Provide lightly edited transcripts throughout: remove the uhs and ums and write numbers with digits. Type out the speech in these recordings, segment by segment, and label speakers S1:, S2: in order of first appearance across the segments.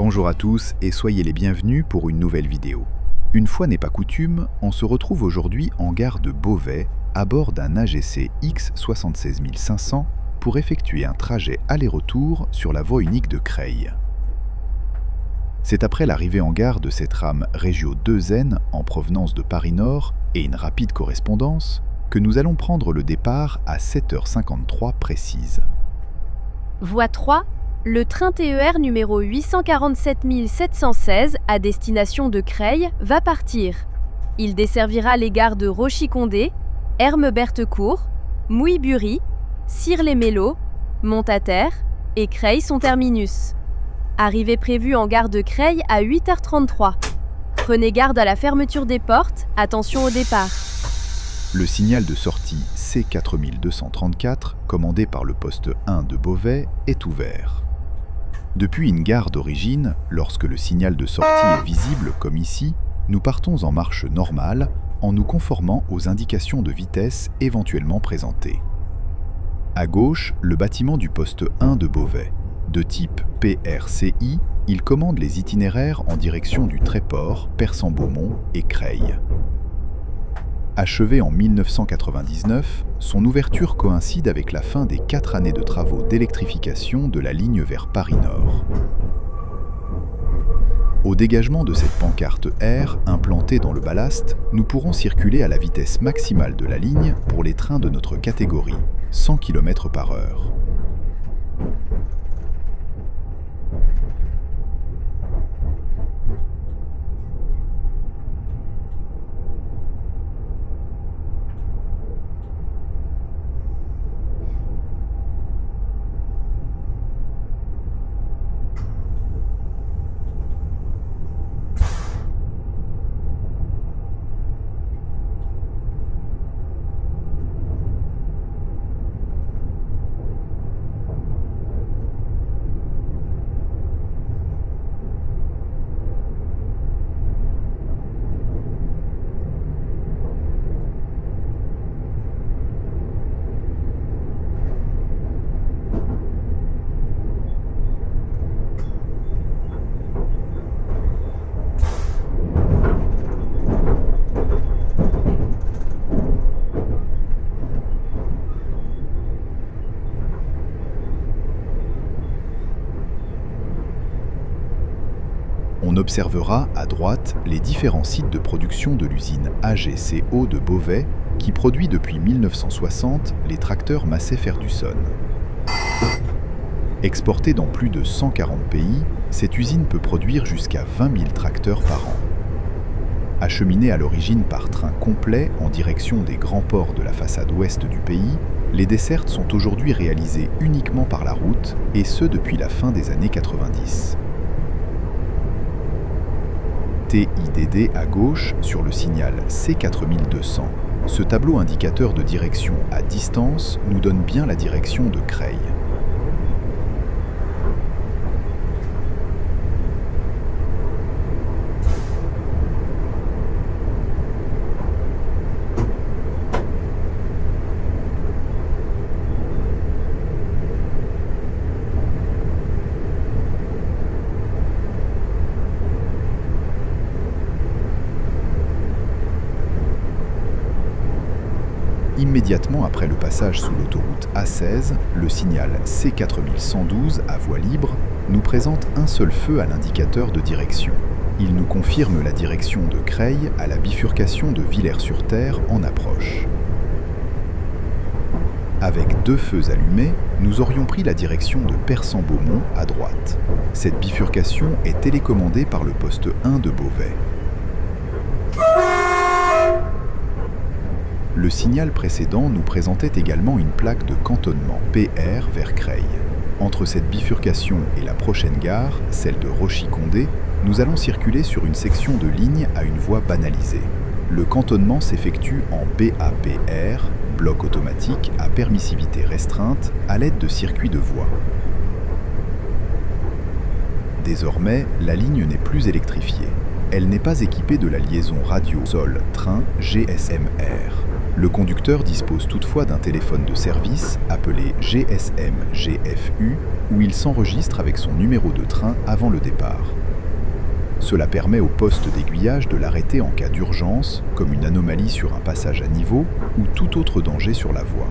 S1: Bonjour à tous et soyez les bienvenus pour une nouvelle vidéo. Une fois n'est pas coutume, on se retrouve aujourd'hui en gare de Beauvais à bord d'un AGC X76500 pour effectuer un trajet aller-retour sur la voie unique de Creil. C'est après l'arrivée en gare de cette rame Régio 2N en provenance de Paris-Nord et une rapide correspondance que nous allons prendre le départ à 7h53 précise.
S2: Voie 3, le train TER numéro 847 716 à destination de Creil va partir. Il desservira les gares de Rochy-Condé, Hermes-Berthecourt, Mouilly-Bury, Cire-les-Mélos, Montataire et Creil son terminus. Arrivée prévue en gare de Creil à 8h33. Prenez garde à la fermeture des portes, attention au départ.
S1: Le signal de sortie C4234, commandé par le poste 1 de Beauvais, est ouvert. Depuis une gare d'origine, lorsque le signal de sortie est visible comme ici, nous partons en marche normale en nous conformant aux indications de vitesse éventuellement présentées. À gauche, le bâtiment du poste 1 de Beauvais. De type PRCI, il commande les itinéraires en direction du Tréport, Persan-Beaumont et Creil. Achevé en 1999, son ouverture coïncide avec la fin des 4 années de travaux d'électrification de la ligne vers Paris-Nord. Au dégagement de cette pancarte R implantée dans le ballast, nous pourrons circuler à la vitesse maximale de la ligne pour les trains de notre catégorie, 100 km/h. On observera à droite les différents sites de production de l'usine AGCO de Beauvais qui produit depuis 1960 les tracteurs Massey Ferguson. Exportée dans plus de 140 pays, cette usine peut produire jusqu'à 20 000 tracteurs par an. Acheminée à l'origine par train complet en direction des grands ports de la façade ouest du pays, les dessertes sont aujourd'hui réalisées uniquement par la route, et ce depuis la fin des années 90. TIDD à gauche sur le signal C4200. Ce tableau indicateur de direction à distance nous donne bien la direction de Creil. Immédiatement après le passage sous l'autoroute A16, le signal C4112 à voie libre nous présente un seul feu à l'indicateur de direction. Il nous confirme la direction de Creil à la bifurcation de Villers-sur-Terre en approche. Avec 2 feux allumés, nous aurions pris la direction de Persan-Beaumont à droite. Cette bifurcation est télécommandée par le poste 1 de Beauvais. Le signal précédent nous présentait également une plaque de cantonnement PR vers Creil. Entre cette bifurcation et la prochaine gare, celle de Rochy-Condé, nous allons circuler sur une section de ligne à une voie banalisée. Le cantonnement s'effectue en BAPR, bloc automatique à permissivité restreinte, à l'aide de circuits de voie. Désormais, la ligne n'est plus électrifiée. Elle n'est pas équipée de la liaison radio-sol-train GSM-R. Le conducteur dispose toutefois d'un téléphone de service appelé GSM-GFU où il s'enregistre avec son numéro de train avant le départ. Cela permet au poste d'aiguillage de l'arrêter en cas d'urgence, comme une anomalie sur un passage à niveau ou tout autre danger sur la voie.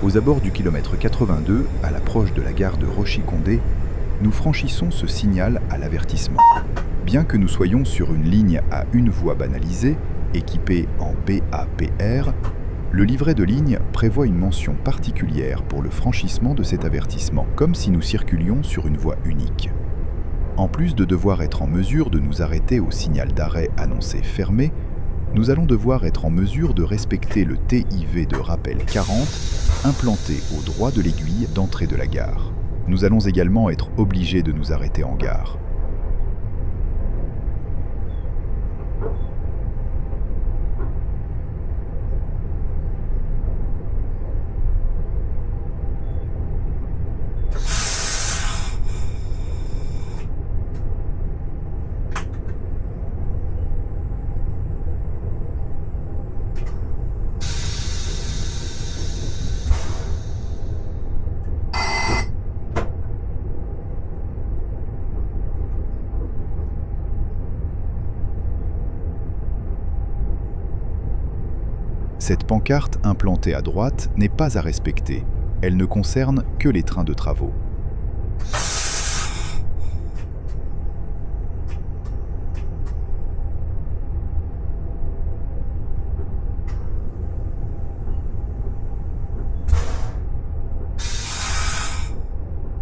S1: Aux abords du kilomètre 82, à l'approche de la gare de Rochy-Condé, nous franchissons ce signal à l'avertissement. Bien que nous soyons sur une ligne à une voie banalisée, équipée en BAPR, le livret de ligne prévoit une mention particulière pour le franchissement de cet avertissement, comme si nous circulions sur une voie unique. En plus de devoir être en mesure de nous arrêter au signal d'arrêt annoncé fermé, nous allons devoir être en mesure de respecter le TIV de rappel 40 implanté au droit de l'aiguille d'entrée de la gare. Nous allons également être obligés de nous arrêter en gare. Cette pancarte implantée à droite n'est pas à respecter. Elle ne concerne que les trains de travaux.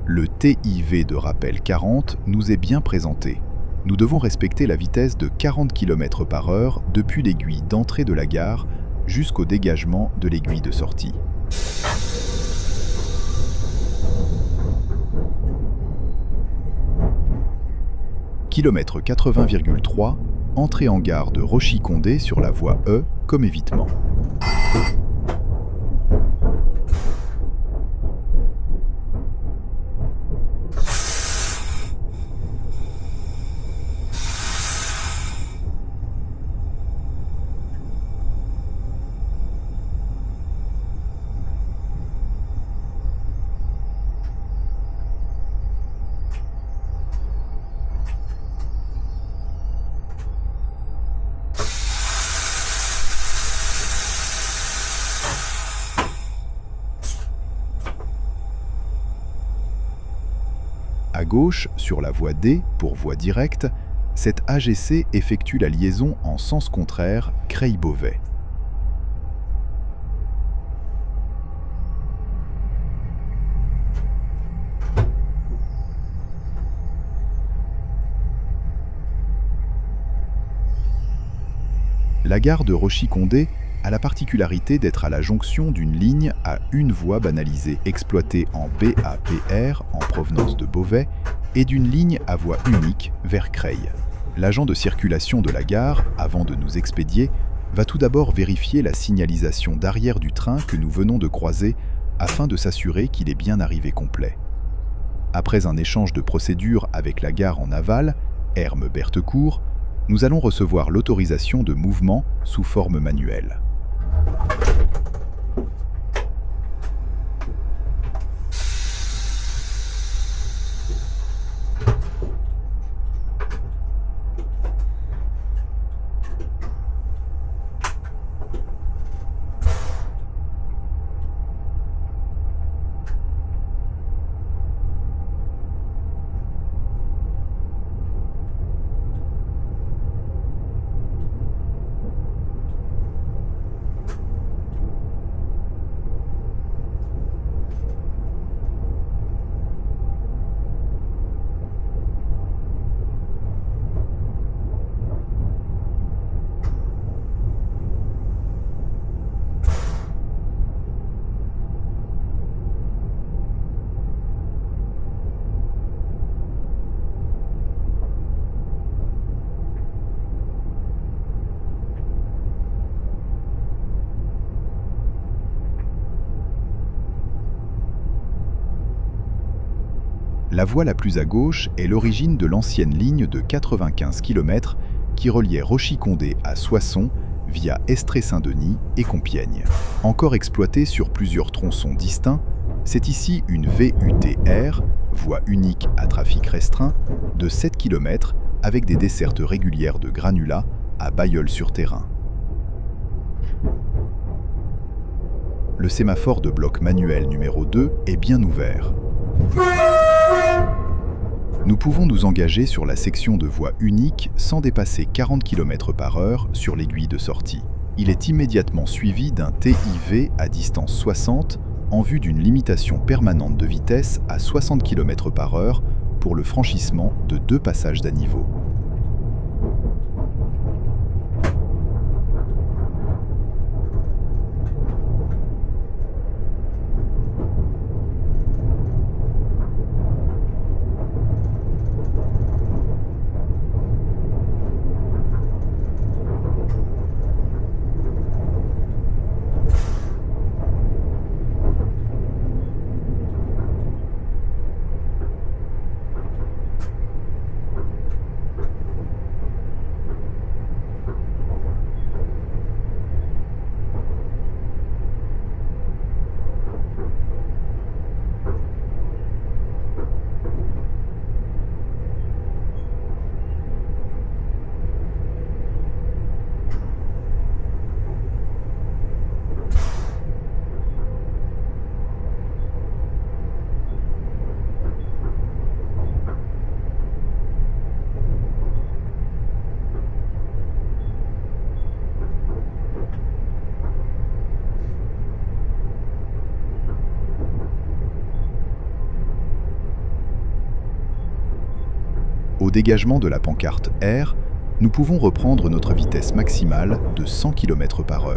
S1: Le TIV de rappel 40 nous est bien présenté. Nous devons respecter la vitesse de 40 km/h depuis l'aiguille d'entrée de la gare jusqu'au dégagement de l'aiguille de sortie. Kilomètre 80,3, entrée en gare de Rochy-Condé sur la voie E comme évitement. À gauche, sur la voie D, pour voie directe, cette AGC effectue la liaison en sens contraire Creil-Beauvais. La gare de Rochy-Condé a la particularité d'être à la jonction d'une ligne à une voie banalisée exploitée en BAPR en provenance de Beauvais et d'une ligne à voie unique vers Creil. L'agent de circulation de la gare, avant de nous expédier, va tout d'abord vérifier la signalisation d'arrière du train que nous venons de croiser afin de s'assurer qu'il est bien arrivé complet. Après un échange de procédures avec la gare en aval, Hermes-Berthecourt, nous allons recevoir l'autorisation de mouvement sous forme manuelle. La voie la plus à gauche est l'origine de l'ancienne ligne de 95 km qui reliait Rochy-Condé à Soissons via Estrée-Saint-Denis et Compiègne. Encore exploitée sur plusieurs tronçons distincts, c'est ici une VUTR, voie unique à trafic restreint, de 7 km avec des dessertes régulières de granulats à Bailleul-sur-Thérain. Le sémaphore de bloc manuel numéro 2 est bien ouvert. Nous pouvons nous engager sur la section de voie unique sans dépasser 40 km/h sur l'aiguille de sortie. Il est immédiatement suivi d'un TIV à distance 60 en vue d'une limitation permanente de vitesse à 60 km/h pour le franchissement de 2 passages d'à niveau. Au dégagement de la pancarte R, nous pouvons reprendre notre vitesse maximale de 100 km/h.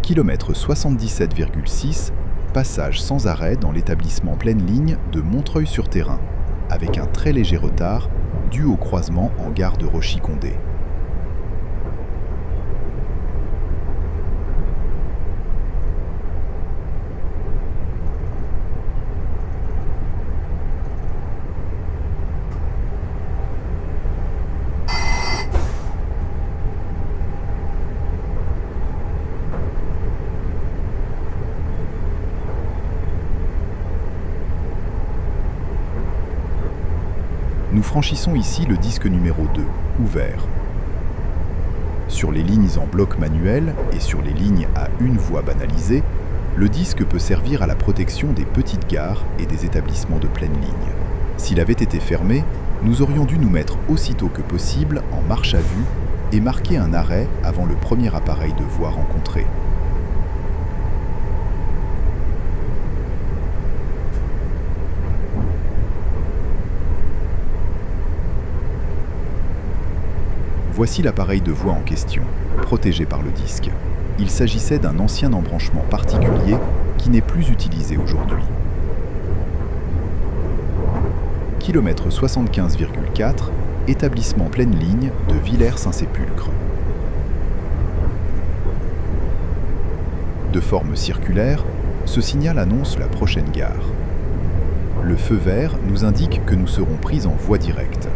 S1: Kilomètre 77,6, passage sans arrêt dans l'établissement pleine ligne de Montreuil-sur-Thérain, avec un très léger retard dû au croisement en gare de Rochy-Condé. Nous franchissons ici le disque numéro 2, ouvert. Sur les lignes en bloc manuel et sur les lignes à une voie banalisée, le disque peut servir à la protection des petites gares et des établissements de pleine ligne. S'il avait été fermé, nous aurions dû nous mettre aussitôt que possible en marche à vue et marquer un arrêt avant le premier appareil de voie rencontré. Voici l'appareil de voie en question, protégé par le disque. Il s'agissait d'un ancien embranchement particulier qui n'est plus utilisé aujourd'hui. Kilomètre 75,4, établissement pleine ligne de Villers-Saint-Sépulcre. De forme circulaire, ce signal annonce la prochaine gare. Le feu vert nous indique que nous serons pris en voie directe.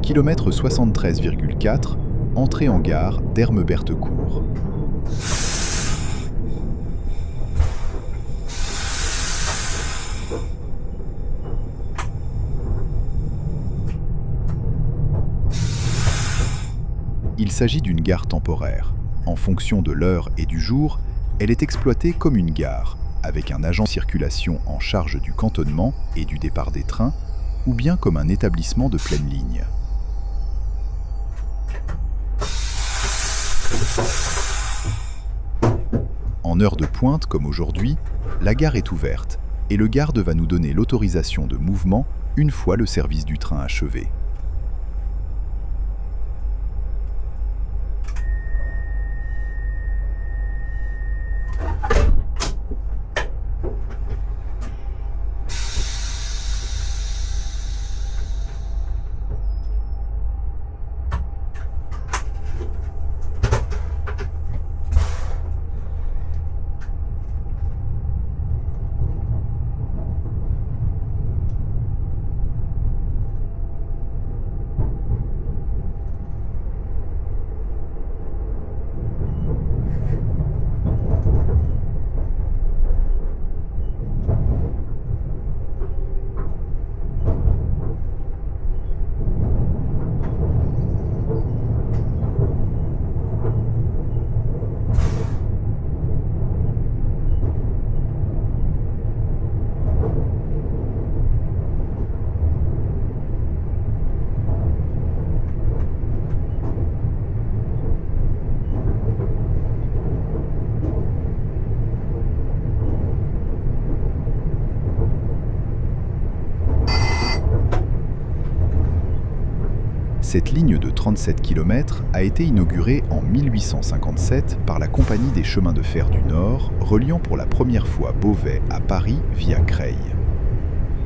S1: Kilomètre 73,4, entrée en gare d'Hermes-Berthecourt. Il s'agit d'une gare temporaire. En fonction de l'heure et du jour, elle est exploitée comme une gare, avec un agent de circulation en charge du cantonnement et du départ des trains, ou bien comme un établissement de pleine ligne. En heure de pointe comme aujourd'hui, la gare est ouverte et le garde va nous donner l'autorisation de mouvement une fois le service du train achevé. Cette ligne de 37 km a été inaugurée en 1857 par la Compagnie des chemins de fer du Nord, reliant pour la première fois Beauvais à Paris via Creil.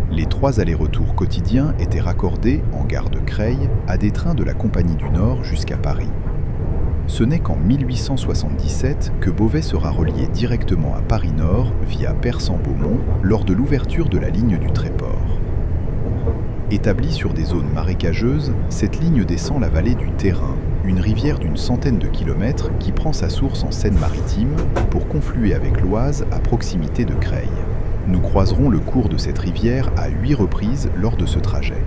S1: Les 3 allers-retours quotidiens étaient raccordés, en gare de Creil, à des trains de la Compagnie du Nord jusqu'à Paris. Ce n'est qu'en 1877 que Beauvais sera relié directement à Paris-Nord via Persan-Beaumont lors de l'ouverture de la ligne du Tréport. Établie sur des zones marécageuses, cette ligne descend la vallée du Thérin, une rivière d'une centaine de kilomètres qui prend sa source en Seine-Maritime pour confluer avec l'Oise à proximité de Creil. Nous croiserons le cours de cette rivière à 8 reprises lors de ce trajet.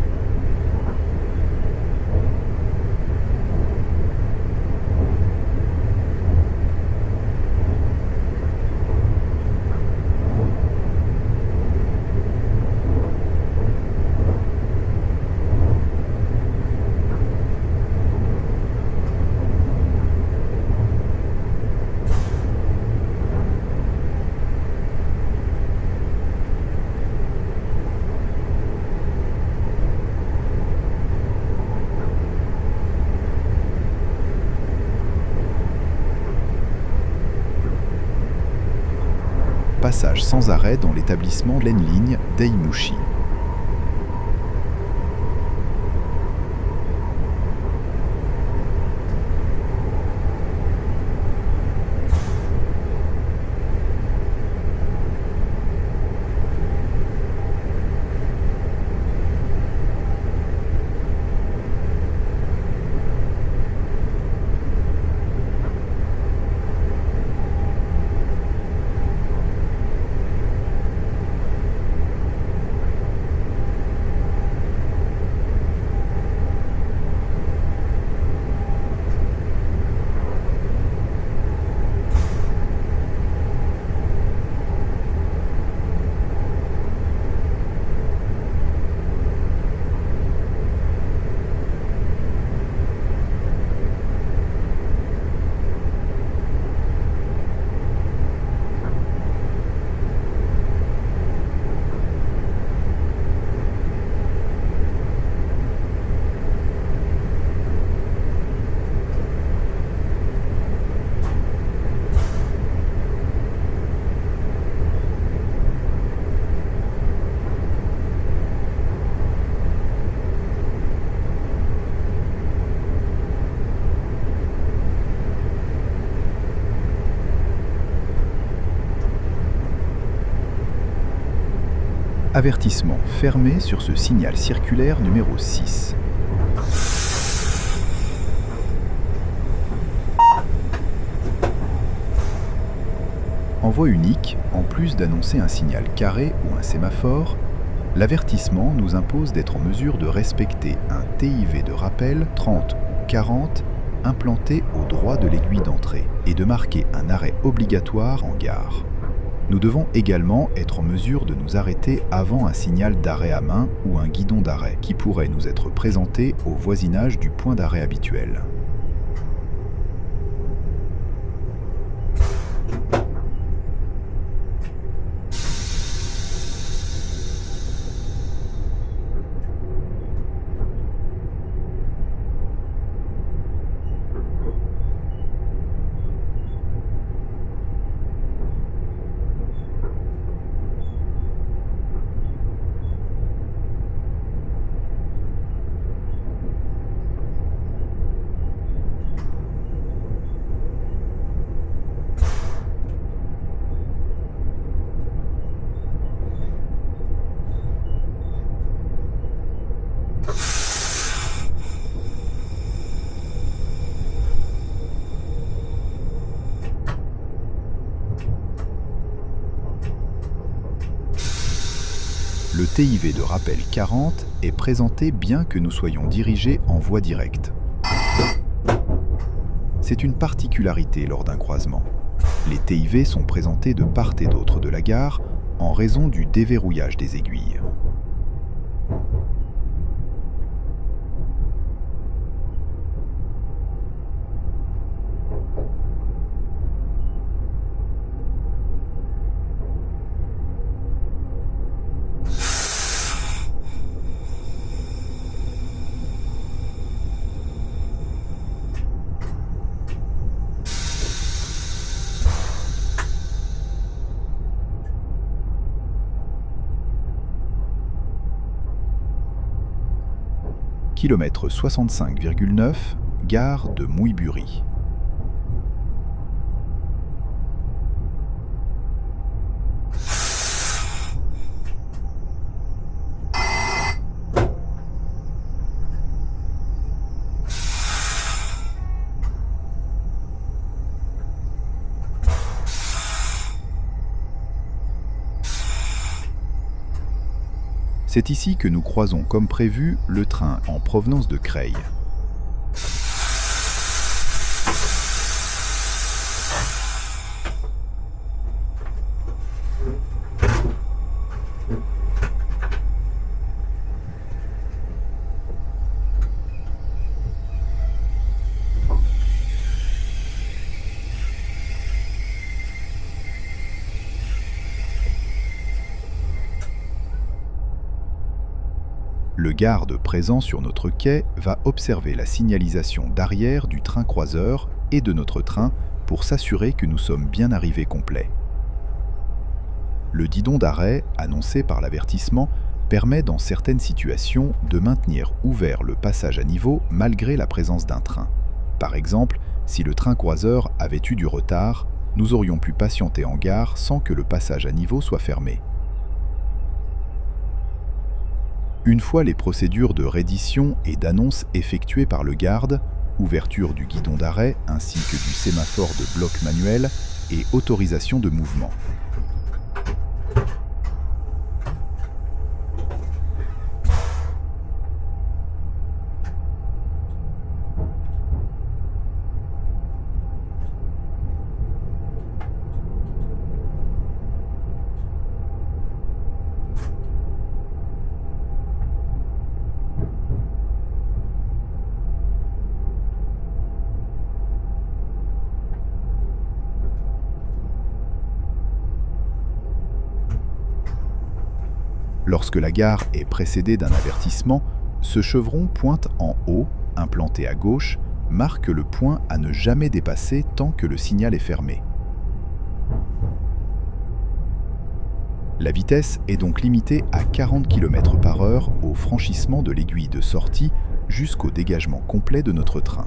S1: Passage sans arrêt dans l'établissement Lenligne d'Eymouchy. Avertissement fermé sur ce signal circulaire numéro 6. En voie unique, en plus d'annoncer un signal carré ou un sémaphore, l'avertissement nous impose d'être en mesure de respecter un TIV de rappel 30 ou 40 implanté au droit de l'aiguille d'entrée et de marquer un arrêt obligatoire en gare. Nous devons également être en mesure de nous arrêter avant un signal d'arrêt à main ou un guidon d'arrêt qui pourrait nous être présenté au voisinage du point d'arrêt habituel. Le TIV de rappel 40 est présenté bien que nous soyons dirigés en voie directe. C'est une particularité lors d'un croisement. Les TIV sont présentés de part et d'autre de la gare en raison du déverrouillage des aiguilles. Kilomètre 65,9, gare de Mouilbury. C'est ici que nous croisons comme prévu le train en provenance de Creil. Le garde présent sur notre quai va observer la signalisation d'arrière du train croiseur et de notre train pour s'assurer que nous sommes bien arrivés complets. Le guidon d'arrêt, annoncé par l'avertissement, permet dans certaines situations de maintenir ouvert le passage à niveau malgré la présence d'un train. Par exemple, si le train croiseur avait eu du retard, nous aurions pu patienter en gare sans que le passage à niveau soit fermé. Une fois les procédures de reddition et d'annonce effectuées par le garde, ouverture du guidon d'arrêt ainsi que du sémaphore de bloc manuel et autorisation de mouvement. Lorsque la gare est précédée d'un avertissement, ce chevron pointe en haut, implanté à gauche, marque le point à ne jamais dépasser tant que le signal est fermé. La vitesse est donc limitée à 40 km/h au franchissement de l'aiguille de sortie jusqu'au dégagement complet de notre train.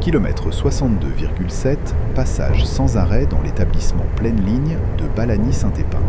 S1: Kilomètre 62,7, passage sans arrêt dans l'établissement pleine ligne de Balagny-Saint-Épin.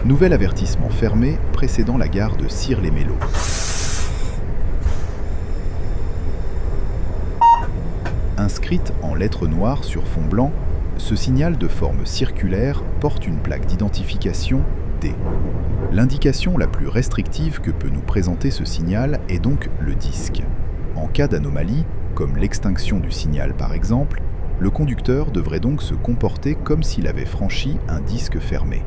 S1: Nouvel avertissement fermé précédant la gare de Cire-les-Mélos. Inscrite en lettres noires sur fond blanc, ce signal de forme circulaire porte une plaque d'identification D. L'indication la plus restrictive que peut nous présenter ce signal est donc le disque. En cas d'anomalie, comme l'extinction du signal par exemple, le conducteur devrait donc se comporter comme s'il avait franchi un disque fermé.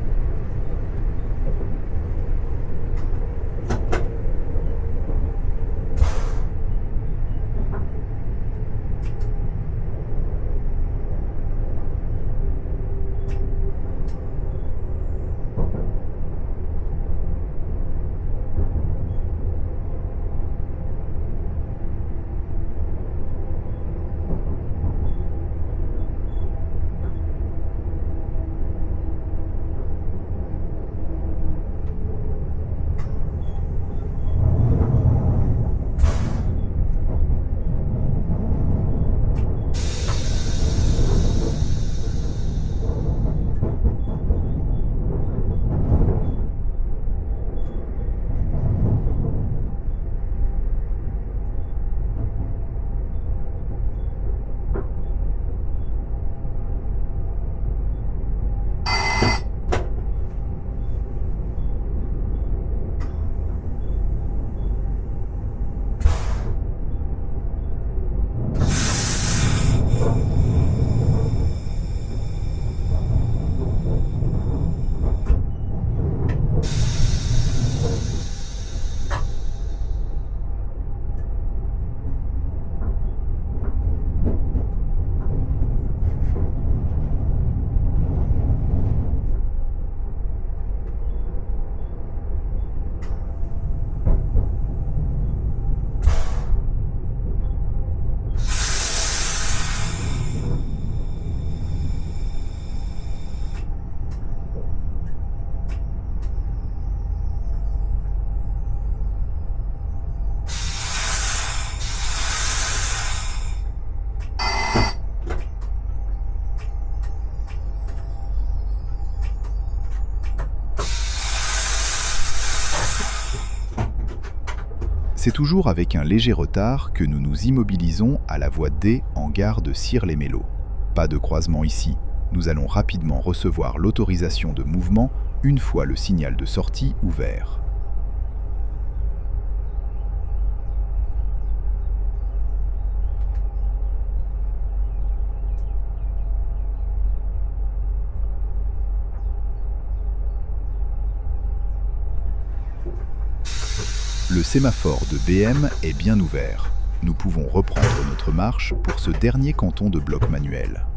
S1: C'est toujours avec un léger retard que nous nous immobilisons à la voie D en gare de Cire-les-Mélos. Pas de croisement ici. Nous allons rapidement recevoir l'autorisation de mouvement une fois le signal de sortie ouvert. Le sémaphore de BM est bien ouvert. Nous pouvons reprendre notre marche pour ce dernier canton de bloc manuel.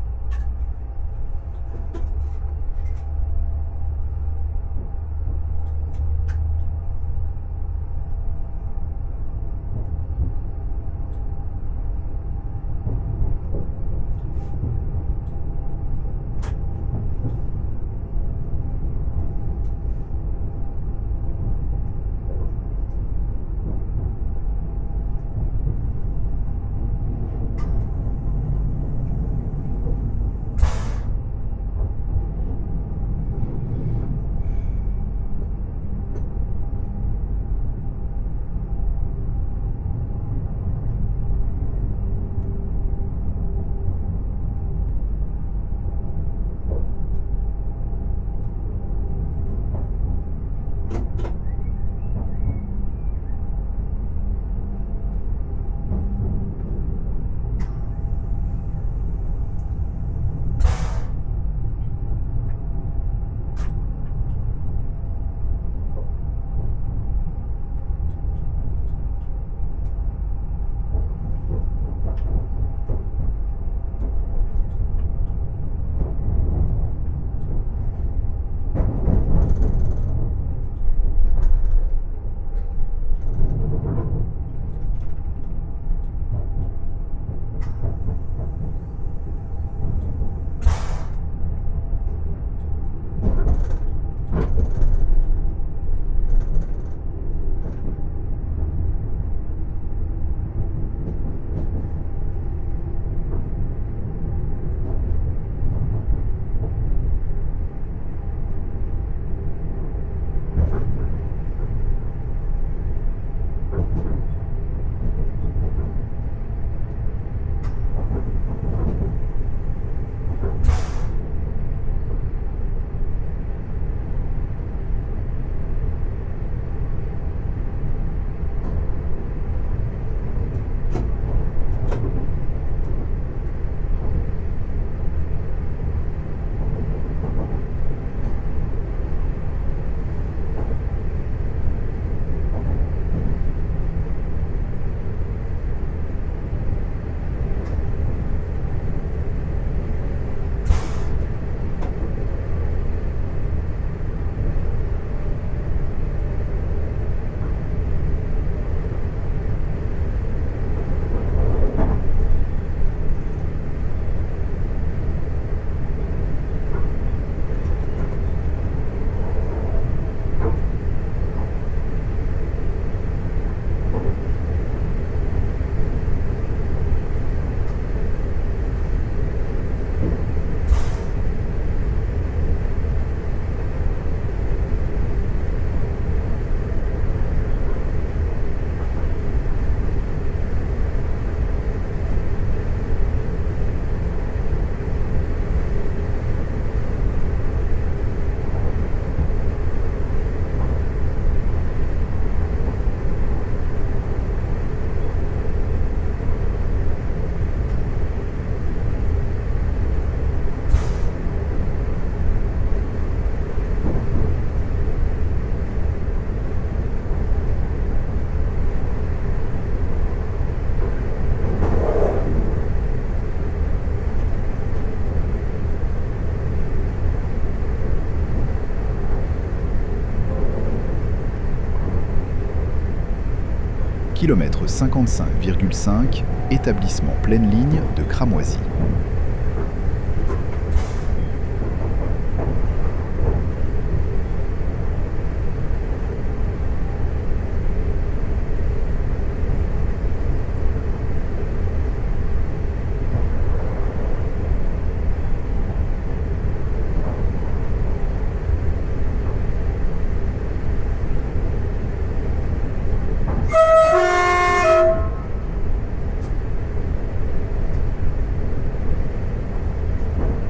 S1: Kilomètre 55,5, établissement pleine ligne de Cramoisy.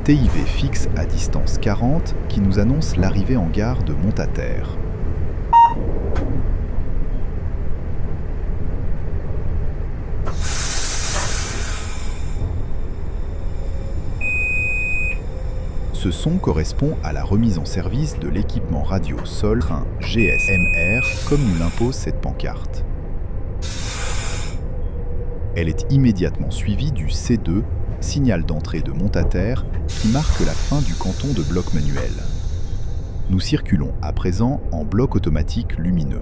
S1: TIV fixe à distance 40 qui nous annonce l'arrivée en gare de Montataire. Ce son correspond à la remise en service de l'équipement radio sol train GSMR comme nous l'impose cette pancarte. Elle est immédiatement suivie du C2, signal d'entrée de Montataire, qui marque la fin du canton de bloc manuel. Nous circulons à présent en bloc automatique lumineux.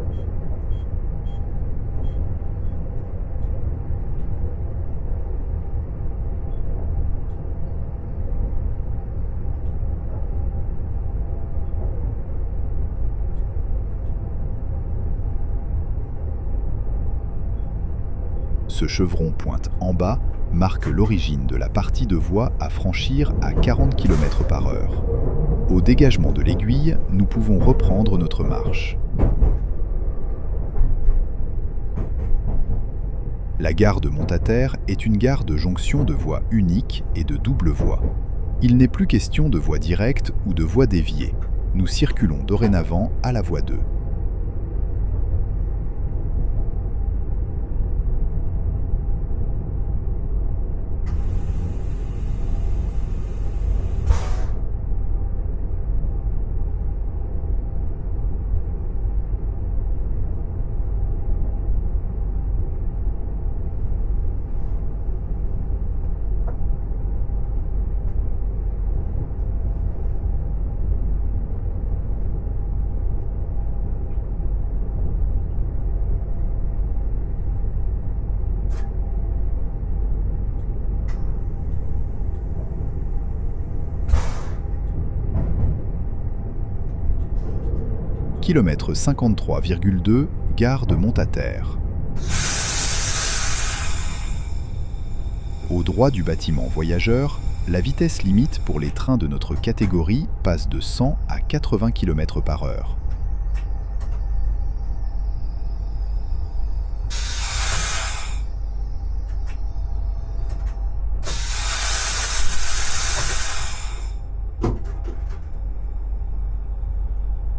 S1: Ce chevron pointe en bas marque l'origine de la partie de voie à franchir à 40 km/h. Au dégagement de l'aiguille, nous pouvons reprendre notre marche. La gare de Montataire est une gare de jonction de voie unique et de double voie. Il n'est plus question de voie directe ou de voie déviée. Nous circulons dorénavant à la voie 2. Kilomètre 53,2, gare de Montataire. Au droit du bâtiment voyageur, la vitesse limite pour les trains de notre catégorie passe de 100 à 80 km/h.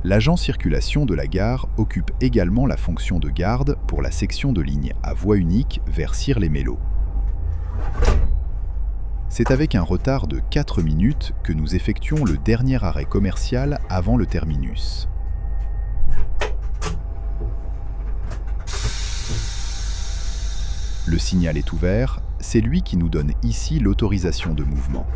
S1: L'agent circulation de la gare occupe également la fonction de garde pour la section de ligne à voie unique vers Cire-les-Mélos. C'est avec un retard de 4 minutes que nous effectuons le dernier arrêt commercial avant le terminus. Le signal est ouvert, c'est lui qui nous donne ici l'autorisation de mouvement.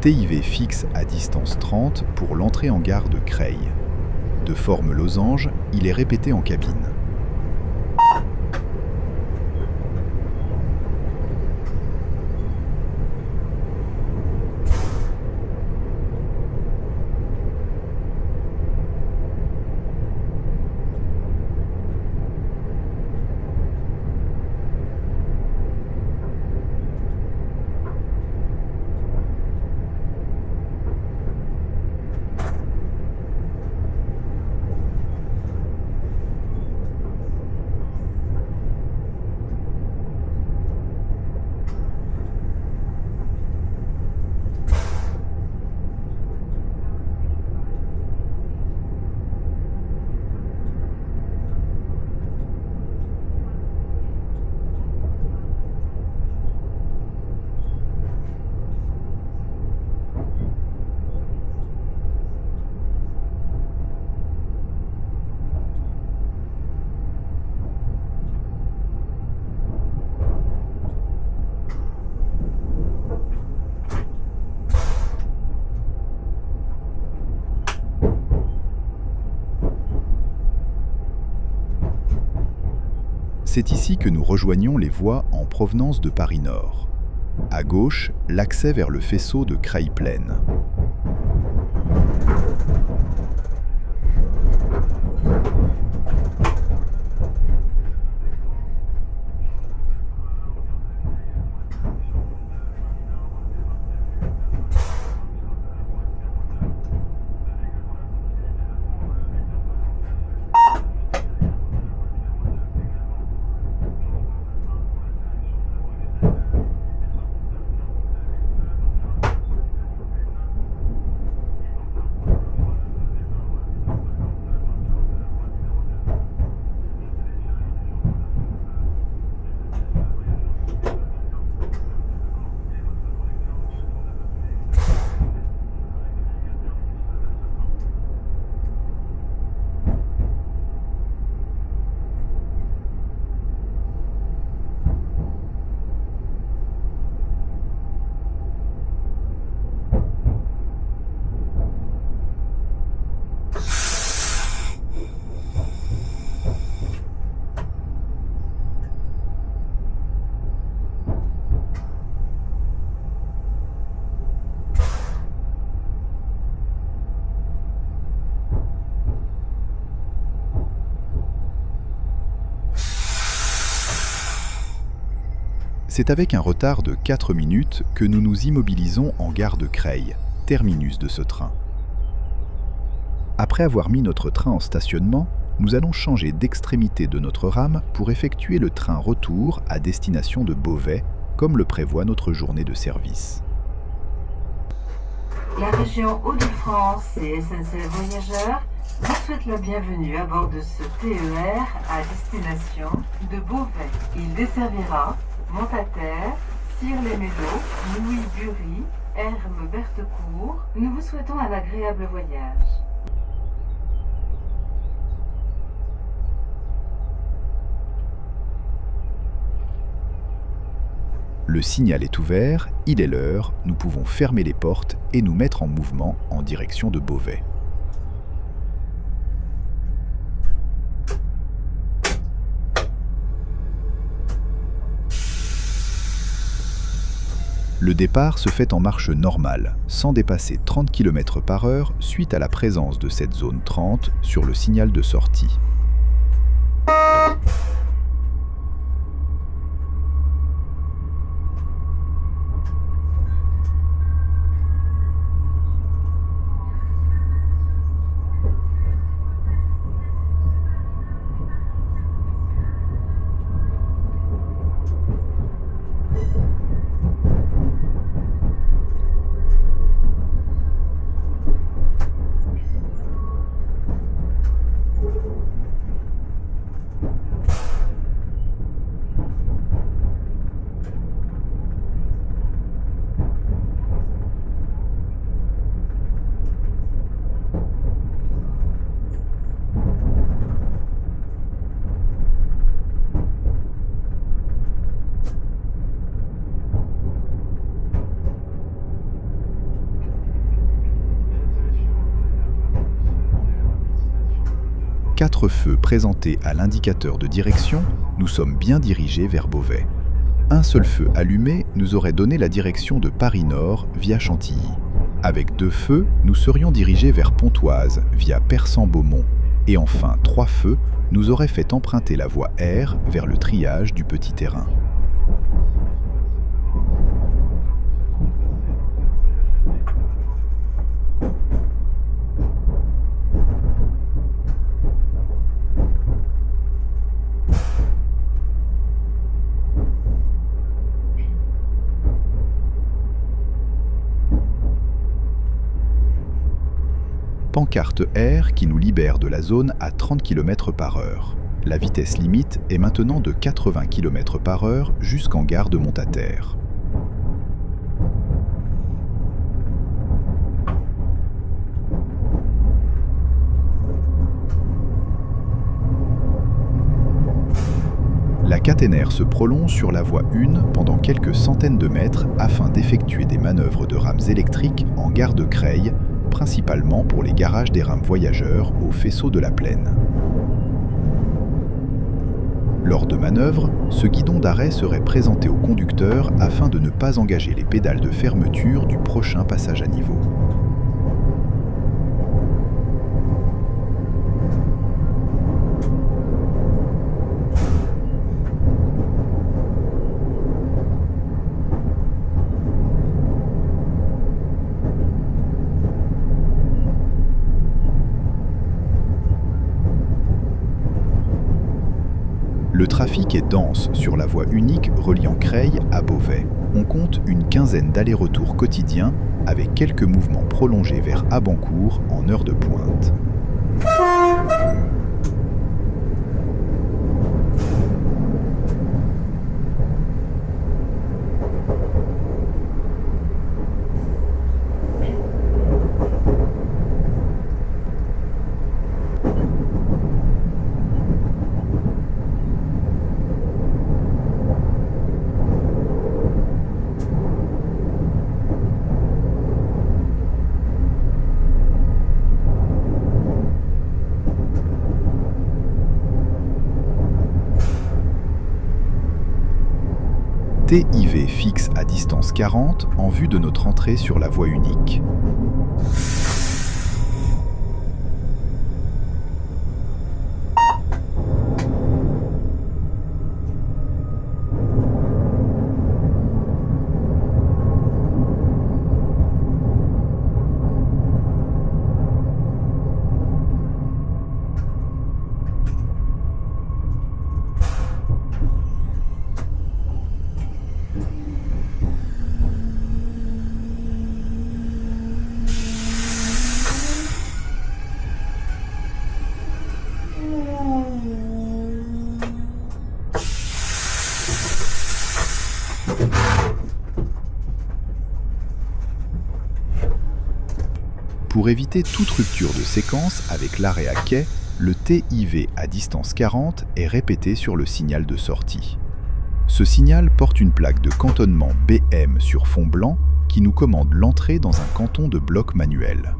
S1: TIV fixe à distance 30 pour l'entrée en gare de Creil. De forme losange, il est répété en cabine. C'est ici que nous rejoignons les voies en provenance de Paris-Nord. À gauche, l'accès vers le faisceau de Creil-Plaine. C'est avec un retard de 4 minutes que nous nous immobilisons en gare de Creil, terminus de ce train. Après avoir mis notre train en stationnement, nous allons changer d'extrémité de notre rame pour effectuer le train retour à destination de Beauvais, comme le prévoit notre journée de service.
S3: La région Hauts-de-France et SNCF Voyageurs vous souhaitent la bienvenue à bord de ce TER à destination de Beauvais. Il desservira Montataire, Cire-les-Médocs, Louis-Bury, Hermes-Berthecourt. Nous vous souhaitons un agréable voyage.
S1: Le signal est ouvert, il est l'heure, nous pouvons fermer les portes et nous mettre en mouvement en direction de Beauvais. Le départ se fait en marche normale, sans dépasser 30 km/h suite à la présence de cette zone 30 sur le signal de sortie. 4 feux présentés à l'indicateur de direction, nous sommes bien dirigés vers Beauvais. Un seul feu allumé nous aurait donné la direction de Paris-Nord via Chantilly. Avec 2 feux, nous serions dirigés vers Pontoise via Persan-Beaumont. Et enfin, 3 feux nous auraient fait emprunter la voie R vers le triage du Petit Terrain. Pancarte R qui nous libère de la zone à 30 km/h. La vitesse limite est maintenant de 80 km/h jusqu'en gare de Montataire. La caténaire se prolonge sur la voie 1 pendant quelques centaines de mètres afin d'effectuer des manœuvres de rames électriques en gare de Creil, principalement pour les garages des rames voyageurs au faisceau de la Plaine. Lors de manœuvres, ce guidon d'arrêt serait présenté au conducteur afin de ne pas engager les pédales de fermeture du prochain passage à niveau. Le trafic est dense sur la voie unique reliant Creil à Beauvais. On compte une quinzaine d'allers-retours quotidiens avec quelques mouvements prolongés vers Abancourt en heure de pointe. TIV fixe à distance 40 en vue de notre entrée sur la voie unique. Pour éviter toute rupture de séquence avec l'arrêt à quai, le TIV à distance 40 est répété sur le signal de sortie. Ce signal porte une plaque de cantonnement BM sur fond blanc qui nous commande l'entrée dans un canton de bloc manuel.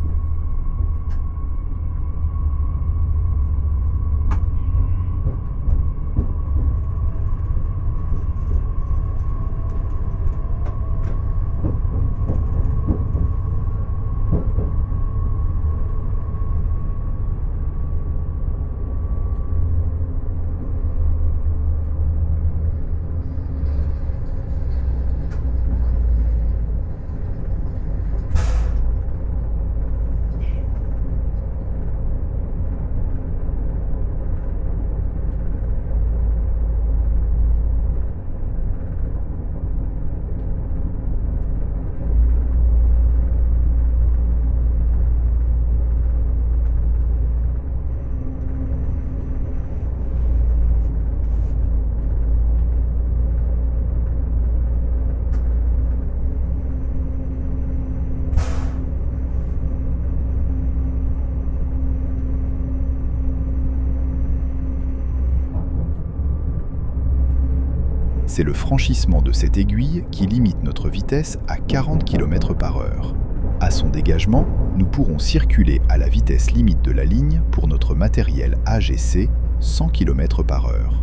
S1: C'est le franchissement de cette aiguille qui limite notre vitesse à 40 km/h. À son dégagement, nous pourrons circuler à la vitesse limite de la ligne pour notre matériel AGC, 100 km/h.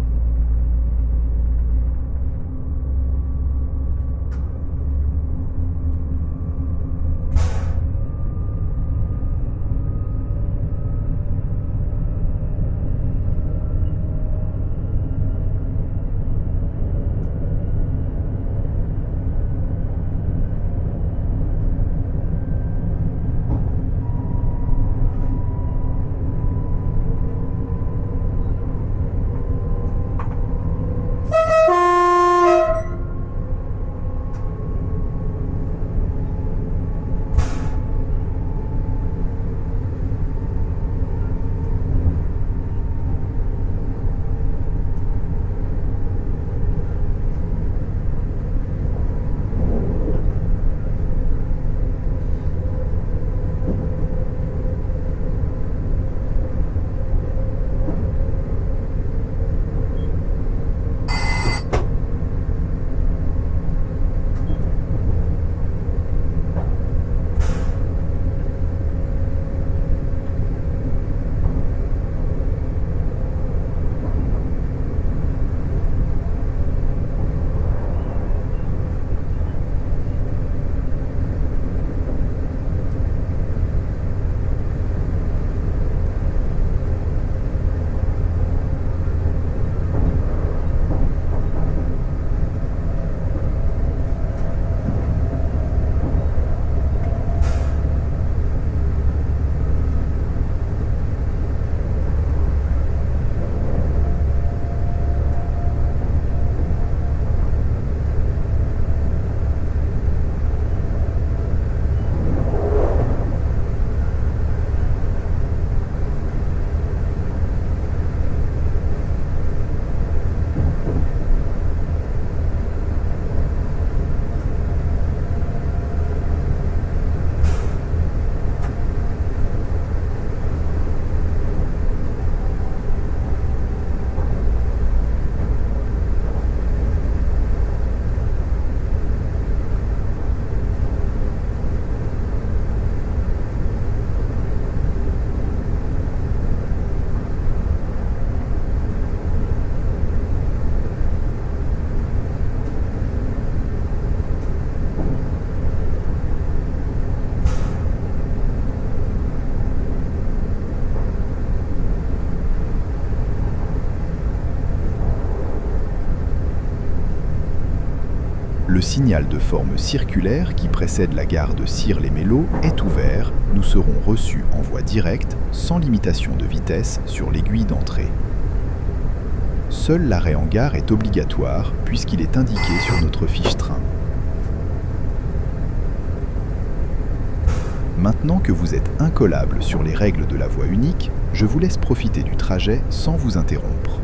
S1: Le signal de forme circulaire qui précède la gare de Cire-les-Mélos est ouvert. Nous serons reçus en voie directe, sans limitation de vitesse, sur l'aiguille d'entrée. Seul l'arrêt en gare est obligatoire puisqu'il est indiqué sur notre fiche train. Maintenant que vous êtes incollable sur les règles de la voie unique, je vous laisse profiter du trajet sans vous interrompre.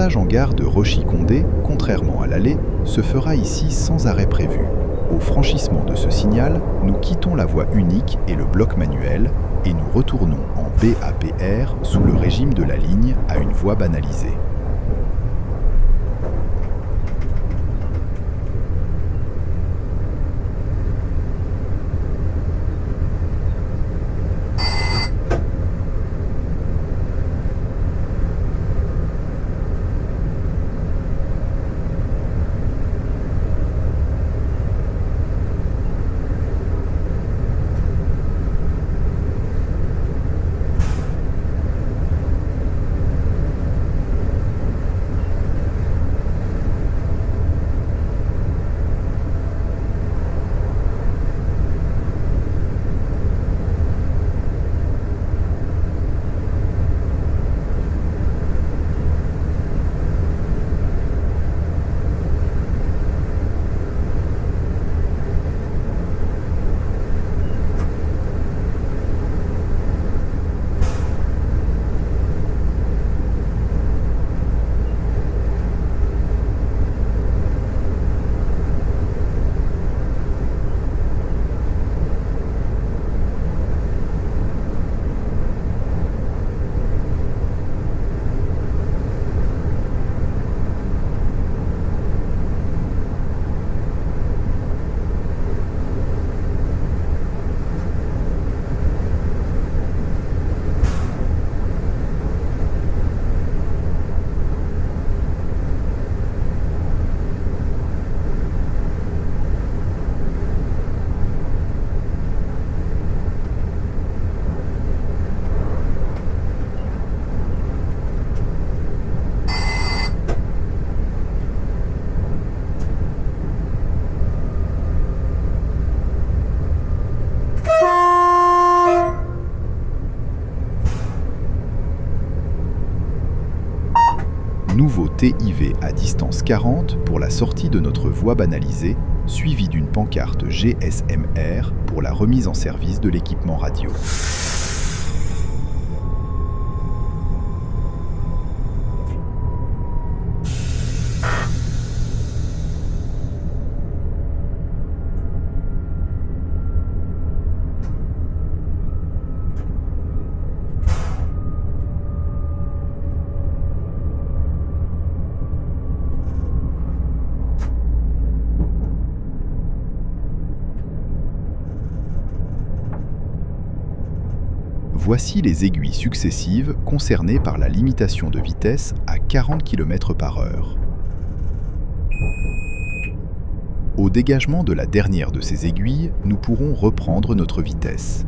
S1: passage en gare de Rochy-Condé, contrairement à l'aller, se fera ici sans arrêt prévu. Au franchissement de ce signal, nous quittons la voie unique et le bloc manuel et nous retournons en BAPR sous le régime de la ligne à une voie banalisée. Nouveau TIV à distance 40 pour la sortie de notre voie banalisée, suivi d'une pancarte GSMR pour la remise en service de l'équipement radio. Voici les aiguilles successives concernées par la limitation de vitesse à 40 km/h. Au dégagement de la dernière de ces aiguilles, nous pourrons reprendre notre vitesse.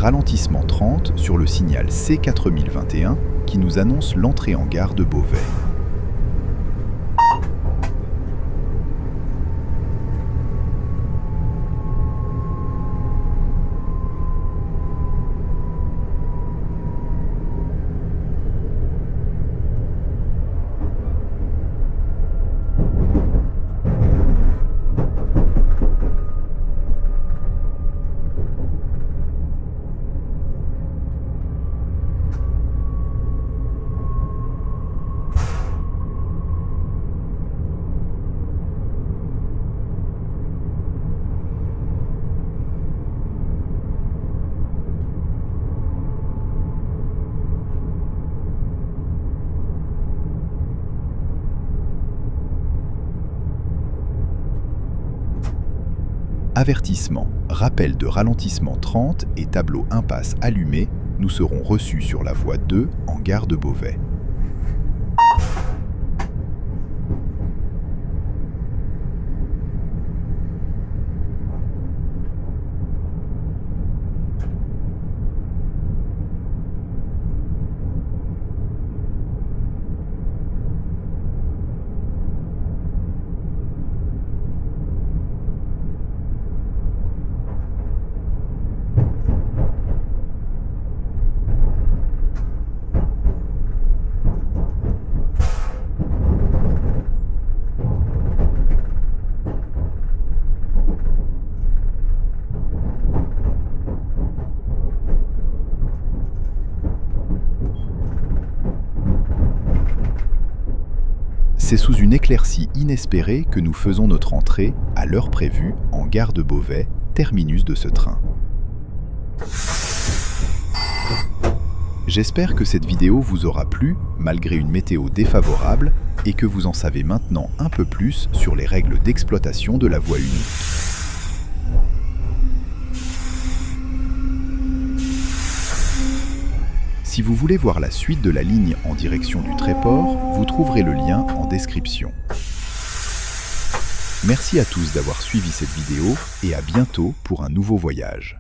S1: ralentissement 30 sur le signal C4021 qui nous annonce l'entrée en gare de Beauvais. Avertissement, rappel de ralentissement 30 et tableau impasse allumé, nous serons reçus sur la voie 2 en gare de Beauvais. C'est sous une éclaircie inespérée que nous faisons notre entrée, à l'heure prévue, en gare de Beauvais, terminus de ce train. J'espère que cette vidéo vous aura plu, malgré une météo défavorable, et que vous en savez maintenant un peu plus sur les règles d'exploitation de la voie unique. Si vous voulez voir la suite de la ligne en direction du Tréport, vous trouverez le lien en description. Merci à tous d'avoir suivi cette vidéo et à bientôt pour un nouveau voyage.